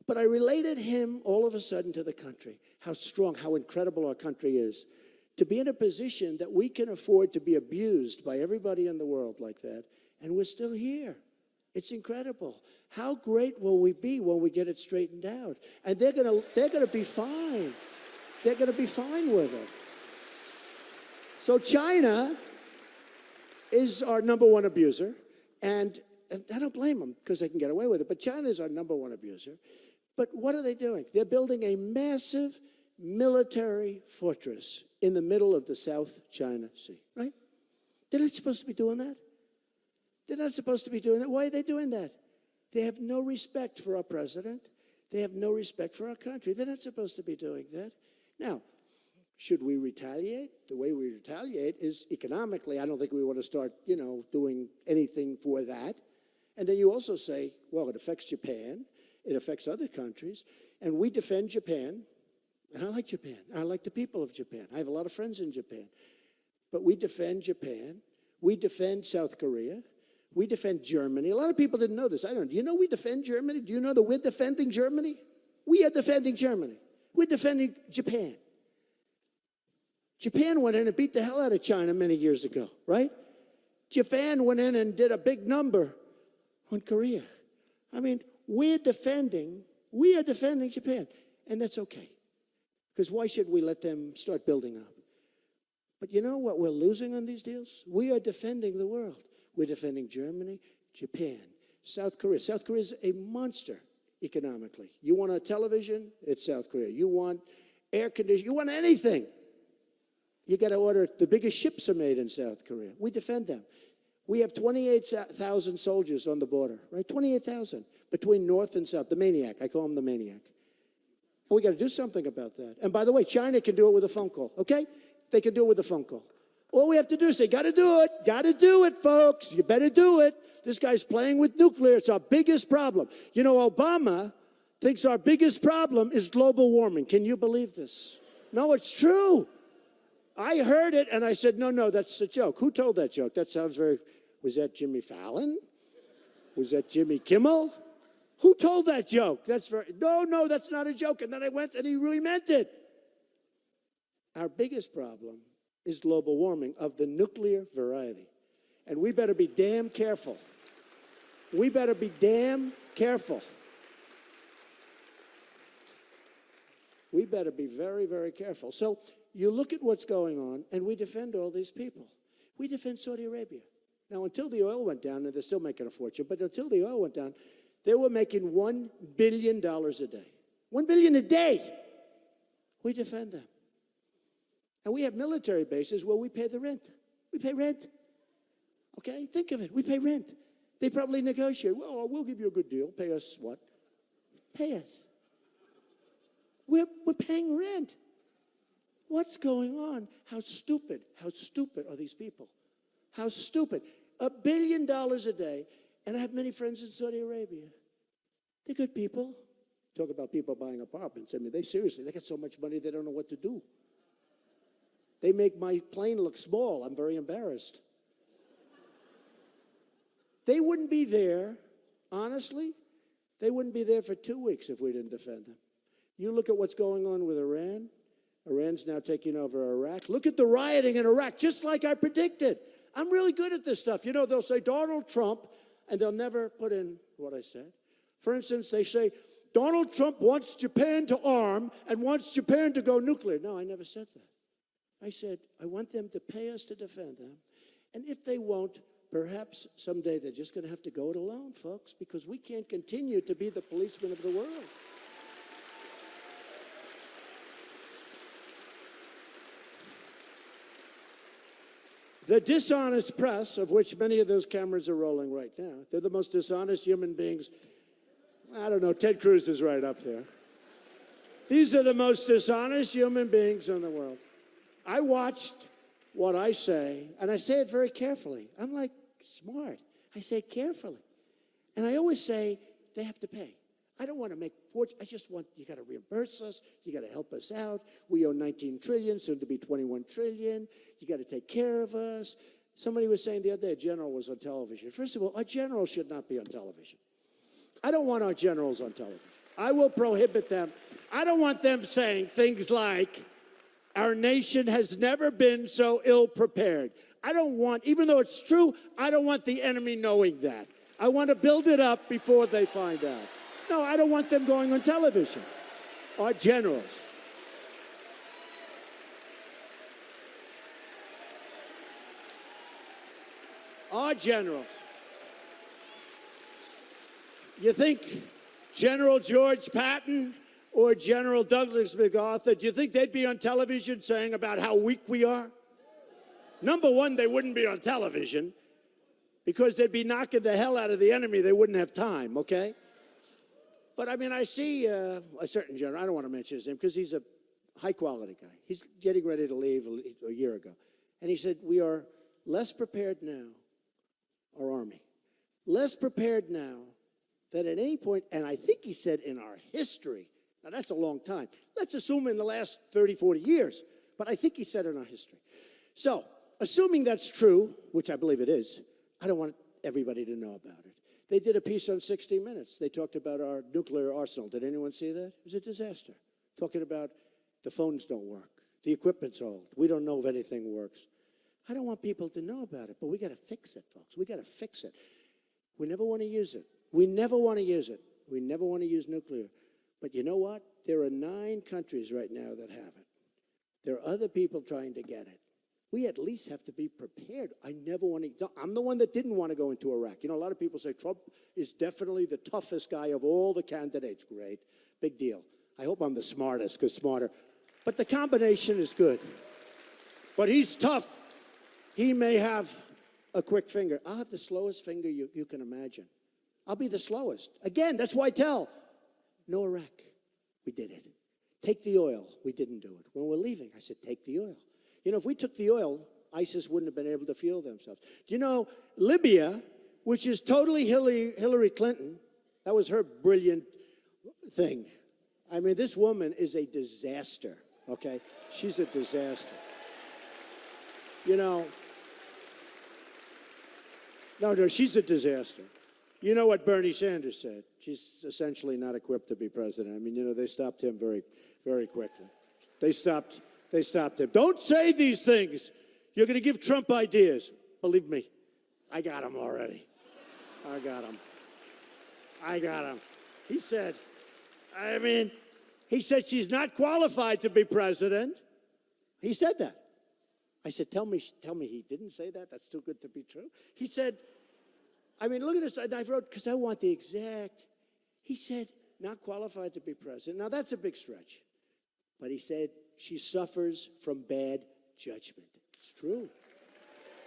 But I related him all of a sudden to the country, how strong, how incredible our country is, to be in a position that we can afford to be abused by everybody in the world like that, and we're still here. It's incredible. How great will we be when we get it straightened out? And they're gonna be fine. They're going to be fine with it. So China is our number one abuser, and I don't blame them because they can get away with it, but China is our number one abuser. But what are they doing? They're building a massive military fortress in the middle of the South China Sea, right? They're not supposed to be doing that. They're not supposed to be doing that. Why are they doing that? They have no respect for our president. They have no respect for our country. They're not supposed to be doing that. Now, should we retaliate? The way we retaliate is economically. I don't think we want to start, doing anything for that. And then you also say, well, it affects Japan. It affects other countries. And we defend Japan. And I like Japan. I like the people of Japan. I have a lot of friends in Japan. But we defend Japan. We defend South Korea. We defend Germany. A lot of people didn't know this. I don't. Do you know we defend Germany? Do you know that we're defending Germany? We are defending Germany. We're defending Japan. Japan went in and beat the hell out of China many years ago, right? Japan went in and did a big number on Korea. I mean, we are defending Japan, and that's okay. Because why should we let them start building up? But you know what we're losing on these deals? We are defending the world. We're defending Germany, Japan, South Korea. South Korea is a monster economically. You want a television? It's South Korea. You want air conditioning? You want anything? You got to order. The biggest ships are made in South Korea. We defend them. We have 28,000 soldiers on the border, right? 28,000. between North and South. The maniac. I call him the maniac. And we got to do something about that. And by the way, China can do it with a phone call, okay? They can do it with a phone call. All we have to do is say, got to do it. Got to do it, folks. You better do it. This guy's playing with nuclear. It's our biggest problem. You know, Obama thinks our biggest problem is global warming. Can you believe this? No, it's true. I heard it, and I said, no, that's a joke. Who told that joke? That sounds very... Was that Jimmy Fallon? Was that Jimmy Kimmel? Who told that joke? That's very... No, that's not a joke. And then I went, and he really meant it. Our biggest problem is global warming of the nuclear variety. And we better be damn careful. We better be damn careful. We better be very, very careful. So you look at what's going on, and we defend all these people. We defend Saudi Arabia. Now, until the oil went down, and they're still making a fortune, but until the oil went down, they were making $1 billion a day. $1 billion a day. We defend them. And we have military bases where we pay the rent. We pay rent. Okay? Think of it. We pay rent. They probably negotiate. Well, we'll give you a good deal. Pay us what? Pay us. We're paying rent. What's going on? How stupid are these people? How stupid. $1 billion a day. And I have many friends in Saudi Arabia. They're good people. Talk about people buying apartments. I mean, they got so much money they don't know what to do. They make my plane look small. I'm very embarrassed. They wouldn't be there, honestly, they wouldn't be there for 2 weeks if we didn't defend them. You look at what's going on with Iran. Iran's now taking over Iraq. Look at the rioting in Iraq, just like I predicted. I'm really good at this stuff. You know, they'll say Donald Trump, and they'll never put in what I said. For instance, they say, Donald Trump wants Japan to arm and wants Japan to go nuclear. No, I never said that. I said, I want them to pay us to defend them. And if they won't, perhaps someday they're just going to have to go it alone, folks, because we can't continue to be the policemen of the world. The dishonest press, of which many of those cameras are rolling right now, they're the most dishonest human beings. I don't know, Ted Cruz is right up there. These are the most dishonest human beings in the world. I watched what I say, and I say it very carefully. I'm like smart. I say it carefully. And I always say, they have to pay. I don't want to make fortune. I just want, you got to reimburse us. You got to help us out. We owe 19 trillion, soon to be 21 trillion. You got to take care of us. Somebody was saying the other day, a general was on television. First of all, a general should not be on television. I don't want our generals on television. I will prohibit them. I don't want them saying things like, our nation has never been so ill-prepared. I don't want, even though it's true, I don't want the enemy knowing that. I want to build it up before they find out. No, I don't want them going on television. Our generals. Our generals. You think General George Patton or General Douglas MacArthur, do you think they'd be on television saying about how weak we are? Number one, they wouldn't be on television because they'd be knocking the hell out of the enemy. They wouldn't have time, okay? But, I mean, I see a certain general, I don't want to mention his name because he's a high-quality guy. He's getting ready to leave a year ago. And he said, we are less prepared now, our Army, less prepared now than at any point, and I think he said in our history. Now, that's a long time. Let's assume in the last 30, 40 years. But I think he said in our history. So, assuming that's true, which I believe it is, I don't want everybody to know about it. They did a piece on 60 Minutes. They talked about our nuclear arsenal. Did anyone see that? It was a disaster. Talking about the phones don't work. The equipment's old. We don't know if anything works. I don't want people to know about it, but we got to fix it, folks. We got to fix it. We never want to use it. We never want to use it. We never want to use nuclear. But you know what? There are 9 countries right now that have it. There are other people trying to get it. We at least have to be prepared. I never want to. I'm the one that didn't want to go into Iraq. You know, a lot of people say Trump is definitely the toughest guy of all the candidates. Great. Big deal. I hope I'm the smartest, because smarter. But the combination is good. But he's tough. He may have a quick finger. I'll have the slowest finger you can imagine. I'll be the slowest. Again, that's why I tell. No Iraq. We did it. Take the oil. We didn't do it. When we're leaving, I said, take the oil. You know, if we took the oil, ISIS wouldn't have been able to fuel themselves. Do you know, Libya, which is totally Hillary Clinton, that was her brilliant thing. I mean, this woman is a disaster, okay? She's a disaster. You know, no, she's a disaster. You know what Bernie Sanders said? She's essentially not equipped to be president. I mean, you know, they stopped him very, very quickly. They stopped him. Don't say these things. You're going to give Trump ideas. Believe me, I got him already. I got him. He said she's not qualified to be president. He said that. I said, tell me he didn't say that? That's too good to be true. He said, I mean, look at this. And I wrote, because I want the exact. He said, not qualified to be president. Now, that's a big stretch. But he said, she suffers from bad judgment. It's true.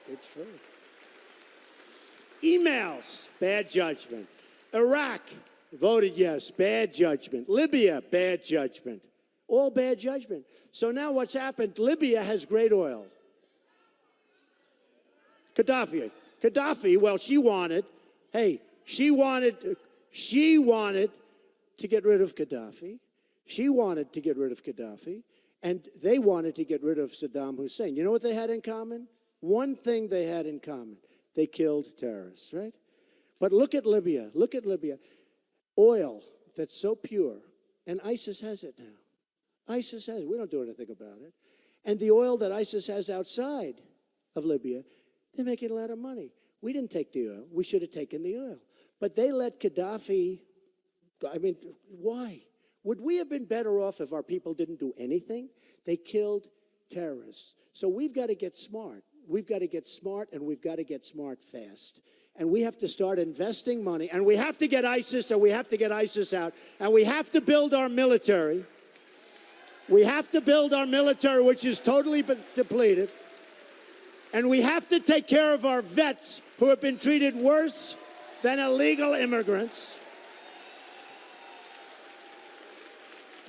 It's true. Emails, bad judgment. Iraq, voted yes, bad judgment. Libya, bad judgment. All bad judgment. So now what's happened, Libya has great oil. Gaddafi, well, she wanted to get rid of Gaddafi. She wanted to get rid of Gaddafi. And they wanted to get rid of Saddam Hussein. You know what they had in common? One thing they had in common. They killed terrorists, right? But look at Libya. Look at Libya. Oil that's so pure. And ISIS has it now. ISIS has it. We don't do anything about it. And the oil that ISIS has outside of Libya, they're making a lot of money. We didn't take the oil. We should have taken the oil. But they let Gaddafi, I mean, why? Would we have been better off if our people didn't do anything? They killed terrorists. So we've got to get smart. We've got to get smart, and we've got to get smart fast. And we have to start investing money. And we have to get ISIS, and we have to get ISIS out. And we have to build our military. We have to build our military, which is totally depleted. And we have to take care of our vets who have been treated worse than illegal immigrants.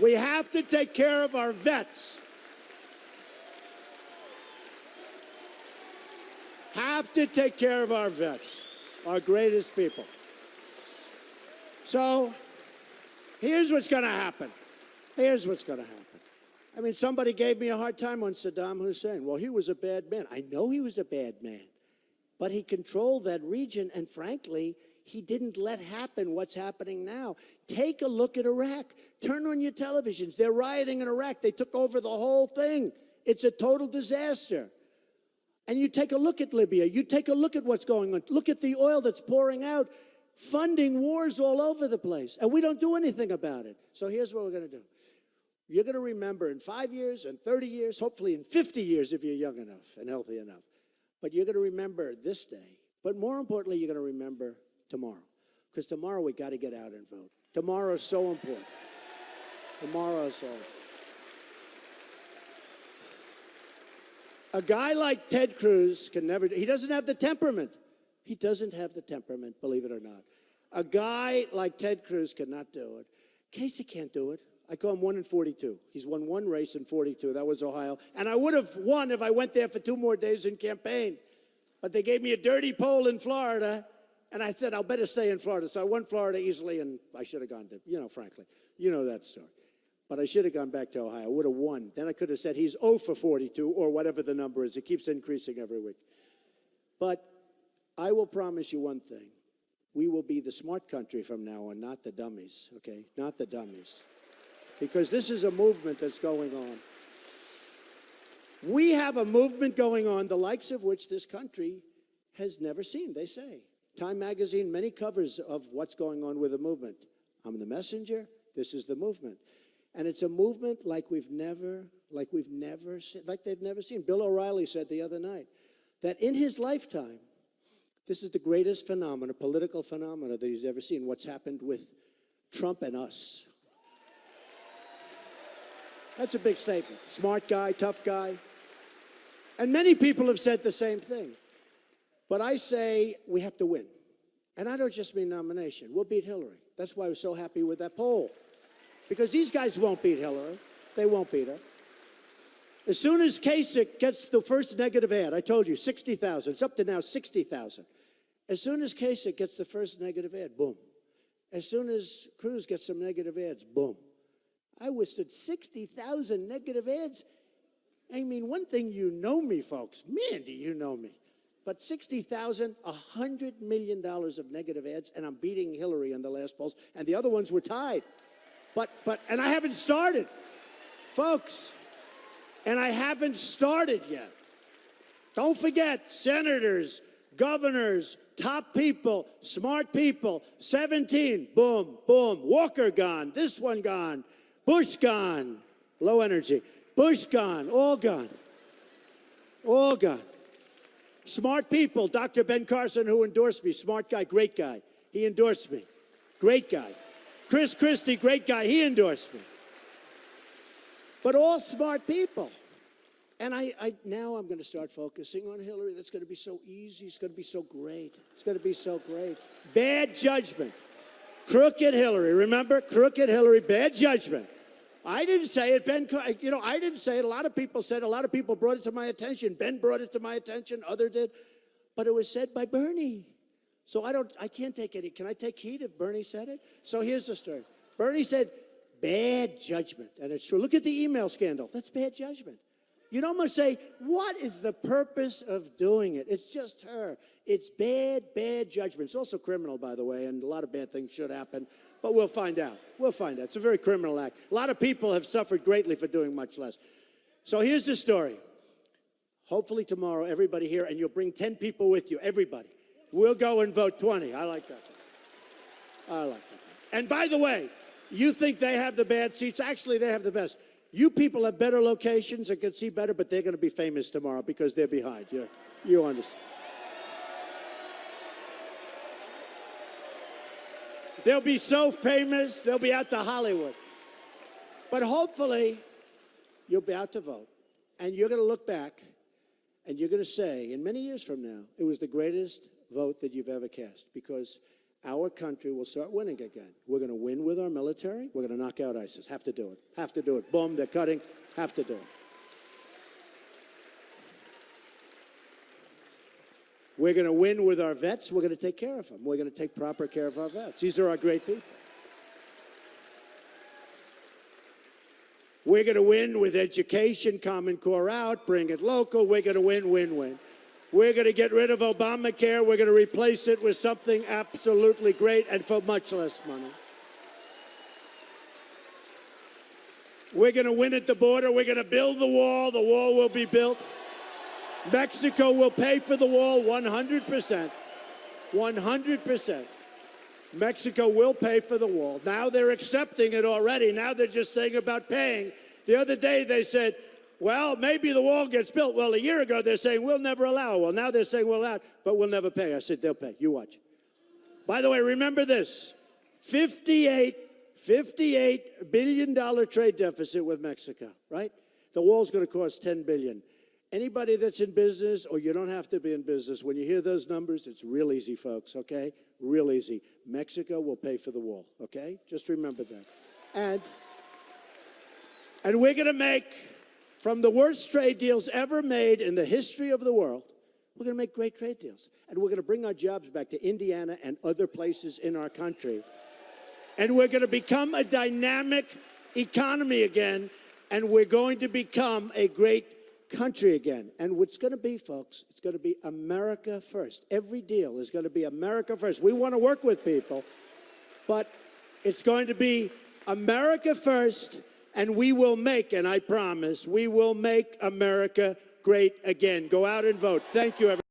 We have to take care of our vets. Have to take care of our vets, our greatest people. So here's what's going to happen. Here's what's going to happen. I mean, somebody gave me a hard time on Saddam Hussein. Well, he was a bad man. I know he was a bad man. But he controlled that region, and frankly, he didn't let happen what's happening now. Take a look at Iraq. Turn on your televisions. They're rioting in Iraq. They took over the whole thing. It's a total disaster. And you take a look at Libya. You take a look at what's going on. Look at the oil that's pouring out, funding wars all over the place. And we don't do anything about it. So here's what we're going to do. You're going to remember in 5 years, and 30 years, hopefully in 50 years if you're young enough and healthy enough. But you're going to remember this day. But more importantly, you're going to remember tomorrow. Because tomorrow we got to get out and vote. Tomorrow is so important. Tomorrow is so important. A guy like Ted Cruz can never, he doesn't have the temperament. He doesn't have the temperament, believe it or not. A guy like Ted Cruz cannot do it. Casey can't do it. I call him 1 in 42. He's won one race in 42. That was Ohio. And I would have won if I went there for 2 more days in campaign. But they gave me a dirty poll in Florida, and I said, I'll better stay in Florida. So I won Florida easily, and I should have gone to, frankly. You know that story. But I should have gone back to Ohio. I would have won. Then I could have said he's 0 for 42, or whatever the number is. It keeps increasing every week. But I will promise you one thing. We will be the smart country from now on, not the dummies, okay? Not the dummies. Because this is a movement that's going on. We have a movement going on, the likes of which this country has never seen, they say. Time magazine, many covers of what's going on with the movement. I'm the messenger. This is the movement. And it's a movement like they've never seen. Bill O'Reilly said the other night that in his lifetime, this is the greatest phenomena, political phenomena that he's ever seen, what's happened with Trump and us. That's a big statement. Smart guy, tough guy. And many people have said the same thing. But I say we have to win. And I don't just mean nomination. We'll beat Hillary. That's why I was so happy with that poll. Because these guys won't beat Hillary. They won't beat her. As soon as Kasich gets the first negative ad, I told you, 60,000. It's up to now 60,000. As soon as Kasich gets the first negative ad, boom. As soon as Cruz gets some negative ads, boom. I withstood 60,000 negative ads. I mean, one thing, you know me, folks. Man, do you know me. But 60,000, $100 million of negative ads, and I'm beating Hillary in the last polls, and the other ones were tied. And I haven't started, folks, and I haven't started yet. Don't forget, senators, governors, top people, smart people, 17, boom, boom, Walker gone, this one gone, Bush gone, low energy, Bush gone, all gone, all gone. Smart people, Dr. Ben Carson, who endorsed me, smart guy, great guy, he endorsed me, great guy. Chris Christie, great guy, he endorsed me. But all smart people. And now I'm going to start focusing on Hillary. That's going to be so easy. It's going to be so great. It's going to be so great. Bad judgment. Crooked Hillary. Remember? Crooked Hillary, bad judgment. I didn't say it. I didn't say it. A lot of people said it. A lot of people brought it to my attention. Ben brought it to my attention. Others did. But it was said by Bernie. So I can't take any. Can I take heat if Bernie said it? So here's the story. Bernie said, bad judgment. And it's true. Look at the email scandal. That's bad judgment. You'd almost say, what is the purpose of doing it? It's just her. It's bad, bad judgment. It's also criminal, by the way, and a lot of bad things should happen. But we'll find out. We'll find out. It's a very criminal act. A lot of people have suffered greatly for doing much less. So here's the story. Hopefully tomorrow, everybody here, and you'll bring 10 people with you, everybody. We'll go and vote 20. I like that. I like that. And by the way, you think they have the bad seats. Actually, they have the best. You people have better locations and can see better, but they're going to be famous tomorrow because they're behind. You understand. They'll be so famous, they'll be out to Hollywood. But hopefully, you'll be out to vote. And you're going to look back, and you're going to say, in many years from now, it was the greatest vote that you've ever cast, because our country will start winning again. We're going to win with our military. We're going to knock out ISIS. Have to do it. Have to do it. Boom, they're cutting. Have to do it. We're going to win with our vets. We're going to take care of them. We're going to take proper care of our vets. These are our great people. We're going to win with education, Common Core out, bring it local. We're going to win, win, win. We're going to get rid of Obamacare. We're going to replace it with something absolutely great and for much less money. We're going to win at the border. We're going to build the wall. The wall will be built. Mexico will pay for the wall 100%. 100%. Mexico will pay for the wall. Now they're accepting it already. Now they're just saying about paying. The other day they said, well, maybe the wall gets built. Well, a year ago, they're saying, we'll never allow it. Well, now they're saying, we'll allow it, but we'll never pay. I said, they'll pay. You watch. By the way, remember this. $58 billion trade deficit with Mexico, right? The wall's going to cost $10 billion. Anybody that's in business, or you don't have to be in business, when you hear those numbers, it's real easy, folks, okay? Real easy. Mexico will pay for the wall, okay? Just remember that. And we're going to make, from the worst trade deals ever made in the history of the world, we're going to make great trade deals. And we're going to bring our jobs back to Indiana and other places in our country. And we're going to become a dynamic economy again. And we're going to become a great country again. And what's going to be, folks, it's going to be America first. Every deal is going to be America first. We want to work with people, but it's going to be America first. And we will make, and I promise, we will make America great again. Go out and vote. Thank you, everyone.